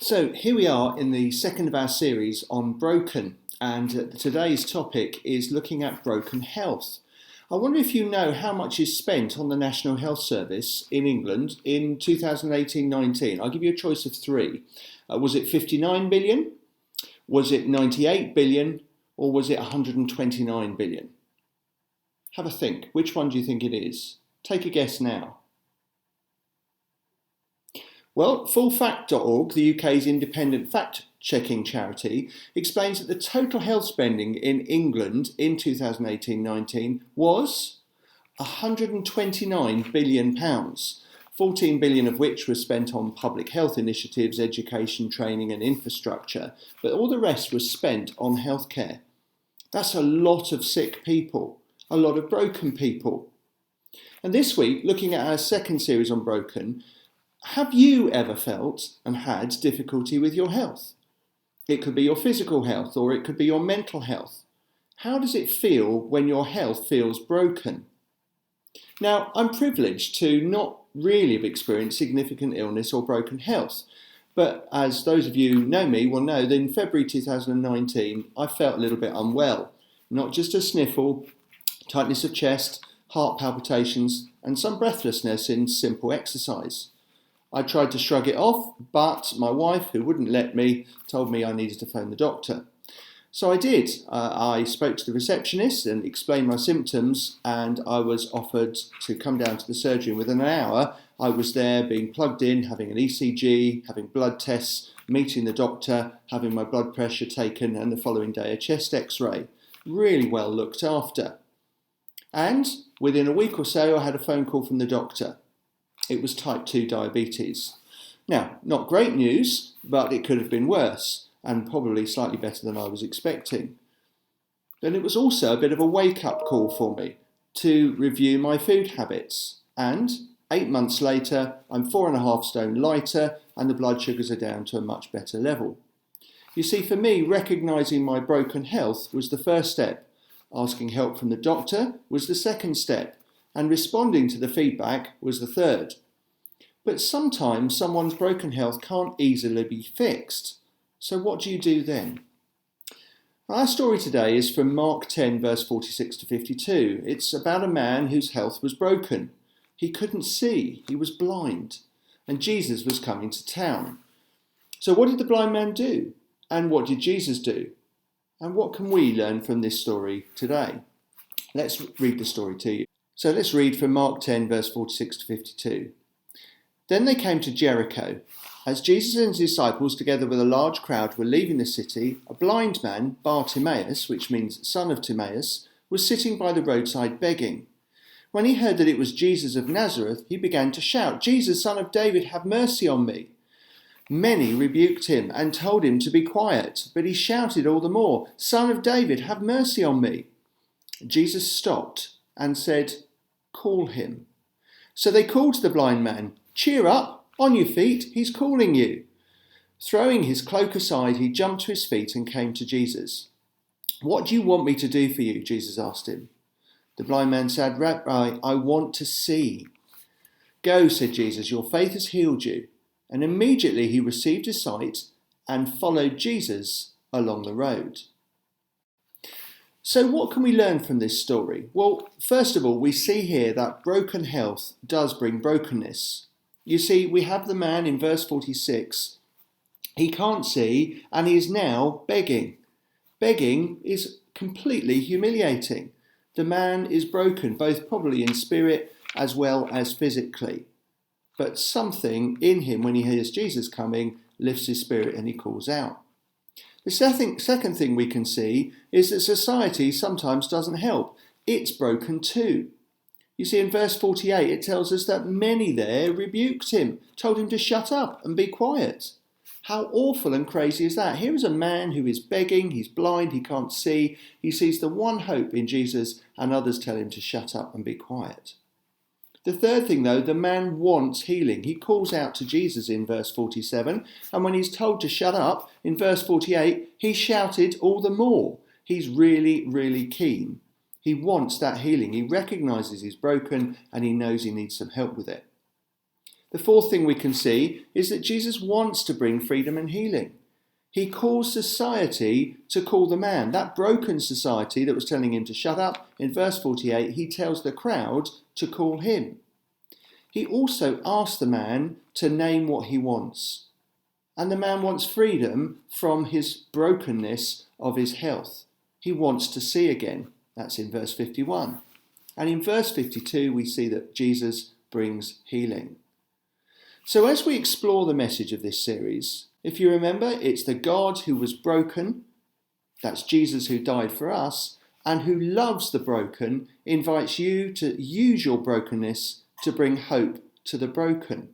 So here we are in the second of our series on broken, and today's topic is looking at broken health. I wonder if you know how much is spent on the National Health Service in England in 2018-19. I'll give you a choice of three. Was it 59 billion? Was it 98 billion? Or was it 129 billion? Have a think. Which one do you think it is? Take a guess now. Well, fullfact.org, the UK's independent fact-checking charity, explains that the total health spending in England in 2018-19 was £129 billion, 14 billion of which was spent on public health initiatives, education, training and infrastructure, but all the rest was spent on healthcare. That's a lot of sick people, a lot of broken people. And this week, looking at our second series on broken, have you ever felt and had difficulty with your health? It could be your physical health or it could be your mental health. How does it feel when your health feels broken? Now, I'm privileged to not really have experienced significant illness or broken health, but as those of you who know me will know that in February 2019 I felt a little bit unwell. Not just a sniffle, tightness of chest, heart palpitations and some breathlessness in simple exercise. I tried to shrug it off, but my wife, who wouldn't let me, told me I needed to phone the doctor. So I did. I spoke to the receptionist and explained my symptoms, and I was offered to come down to the surgery. And within an hour, I was there being plugged in, having an ECG, having blood tests, meeting the doctor, having my blood pressure taken, and the following day a chest x-ray. Really well looked after. And within a week or so, I had a phone call from the doctor. It was type 2 diabetes. Now, not great news, but it could have been worse, and probably slightly better than I was expecting. Then it was also a bit of a wake-up call for me to review my food habits. And 8 months later, I'm 4.5 stone lighter, and the blood sugars are down to a much better level. You see, for me, recognising my broken health was the first step. Asking help from the doctor was the second step. And responding to the feedback was the third. But sometimes someone's broken health can't easily be fixed. So what do you do then? Our story today is from Mark 10 verse 46 to 52. It's about a man whose health was broken. He couldn't see, he was blind, and Jesus was coming to town. So what did the blind man do? And what did Jesus do? And what can we learn from this story today? Let's read the story to you. So let's read from Mark 10 verse 46 to 52. Then they came to Jericho. As Jesus and his disciples, together with a large crowd, were leaving the city, a blind man, Bartimaeus, which means son of Timaeus, was sitting by the roadside begging. When he heard that it was Jesus of Nazareth, he began to shout, "Jesus, son of David, have mercy on me." Many rebuked him and told him to be quiet, but he shouted all the more, "Son of David, have mercy on me." Jesus stopped and said, "Call him." So they called to the blind man, "Cheer up, on your feet, he's calling you." Throwing his cloak aside, he jumped to his feet and came to Jesus. "What do you want me to do for you?" Jesus asked him. The blind man said, "Rabbi, I want to see." "Go," said Jesus, "your faith has healed you." And immediately he received his sight and followed Jesus along the road. So what can we learn from this story? Well, first of all, we see here that broken health does bring brokenness. You see, we have the man in verse 46. He can't see and he is now begging. Begging is completely humiliating. The man is broken, both probably in spirit as well as physically. But something in him, when he hears Jesus coming, lifts his spirit and he calls out. The second thing we can see is that society sometimes doesn't help. It's broken too. You see, in verse 48, it tells us that many there rebuked him, told him to shut up and be quiet. How awful and crazy is that? Here is a man who is begging, he's blind, he can't see, he sees the one hope in Jesus, and others tell him to shut up and be quiet. The third thing, though, the man wants healing. He calls out to Jesus in verse 47, and when he's told to shut up, in verse 48, he shouted all the more. He's really, really keen. He wants that healing. He recognises he's broken, and he knows he needs some help with it. The fourth thing we can see is that Jesus wants to bring freedom and healing. He calls society to call the man. That broken society that was telling him to shut up, in verse 48, he tells the crowd to call him. He also asks the man to name what he wants. And the man wants freedom from his brokenness of his health. He wants to see again. That's in verse 51. And in verse 52, we see that Jesus brings healing. So as we explore the message of this series, if you remember, it's the God who was broken, that's Jesus who died for us, and who loves the broken, invites you to use your brokenness to bring hope to the broken.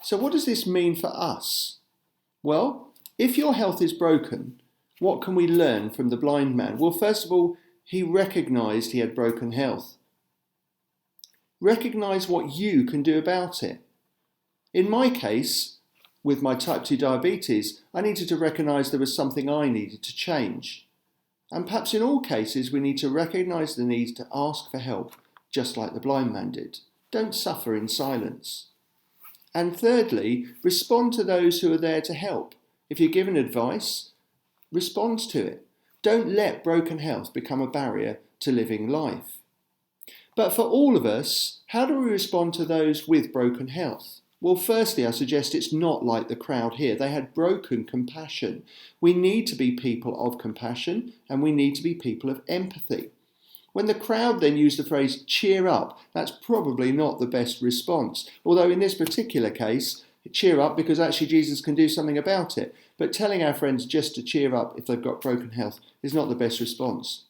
So what does this mean for us? Well, if your health is broken, what can we learn from the blind man? Well, first of all, he recognised he had broken health. Recognise what you can do about it. In my case, with my type 2 diabetes, I needed to recognise there was something I needed to change. And perhaps in all cases, we need to recognise the need to ask for help, just like the blind man did. Don't suffer in silence. And thirdly, respond to those who are there to help. If you're given advice, respond to it. Don't let broken health become a barrier to living life. But for all of us, how do we respond to those with broken health? Well, firstly, I suggest it's not like the crowd here. They had broken compassion. We need to be people of compassion, and we need to be people of empathy. When the crowd then used the phrase cheer up, that's probably not the best response. Although in this particular case, cheer up because actually Jesus can do something about it. But telling our friends just to cheer up if they've got broken health is not the best response.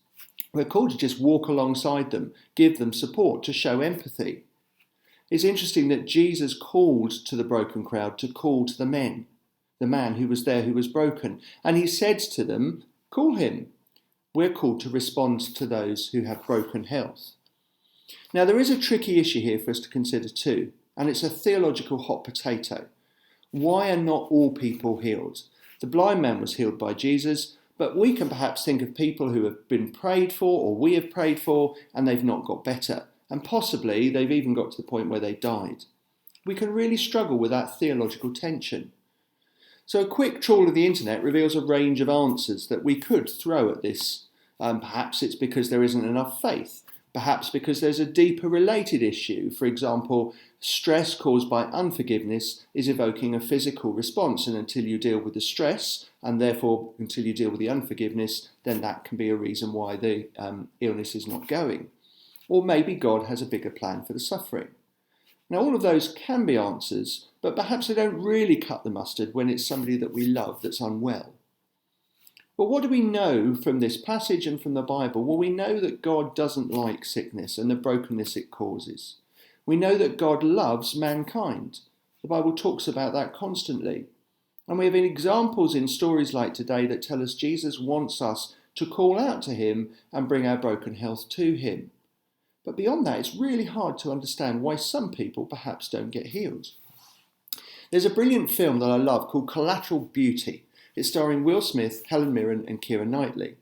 We're called to just walk alongside them, give them support, to show empathy. It's interesting that Jesus called to the broken crowd to call to the man who was there who was broken. And he said to them, call him. We're called to respond to those who have broken health. Now, there is a tricky issue here for us to consider too, and it's a theological hot potato. Why are not all people healed? The blind man was healed by Jesus, but we can perhaps think of people who have been prayed for, or we have prayed for, and they've not got better. And possibly they've even got to the point where they died. We can really struggle with that theological tension. So a quick trawl of the internet reveals a range of answers that we could throw at this. Perhaps it's because there isn't enough faith. Perhaps because there's a deeper related issue. For example, stress caused by unforgiveness is evoking a physical response, and until you deal with the stress, and therefore until you deal with the unforgiveness, then that can be a reason why the illness is not going. Or maybe God has a bigger plan for the suffering. Now, all of those can be answers, but perhaps they don't really cut the mustard when it's somebody that we love that's unwell. But what do we know from this passage and from the Bible? Well, we know that God doesn't like sickness and the brokenness it causes. We know that God loves mankind. The Bible talks about that constantly. And we have examples in stories like today that tell us Jesus wants us to call out to him and bring our broken health to him. But beyond that, it's really hard to understand why some people perhaps don't get healed. There's a brilliant film that I love called Collateral Beauty. It's starring Will Smith, Helen Mirren and Keira Knightley.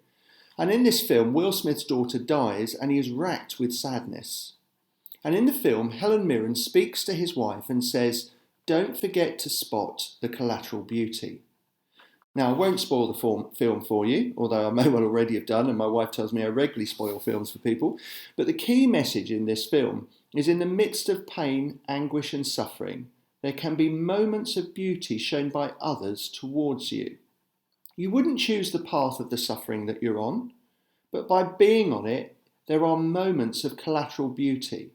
And in this film, Will Smith's daughter dies and he is racked with sadness. And in the film, Helen Mirren speaks to his wife and says, "Don't forget to spot the collateral beauty." Now, I won't spoil the film for you, although I may well already have done, and my wife tells me I regularly spoil films for people. But the key message in this film is in the midst of pain, anguish and suffering, there can be moments of beauty shown by others towards you. You wouldn't choose the path of the suffering that you're on, but by being on it, there are moments of collateral beauty.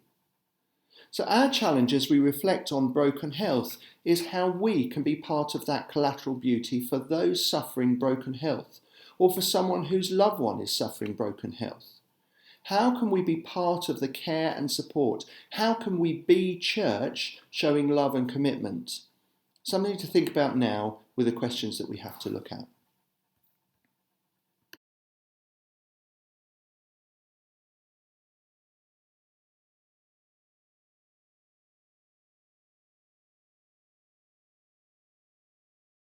So our challenge as we reflect on broken health is how we can be part of that collateral beauty for those suffering broken health, or for someone whose loved one is suffering broken health. How can we be part of the care and support? How can we be church showing love and commitment? Something to think about now with the questions that we have to look at.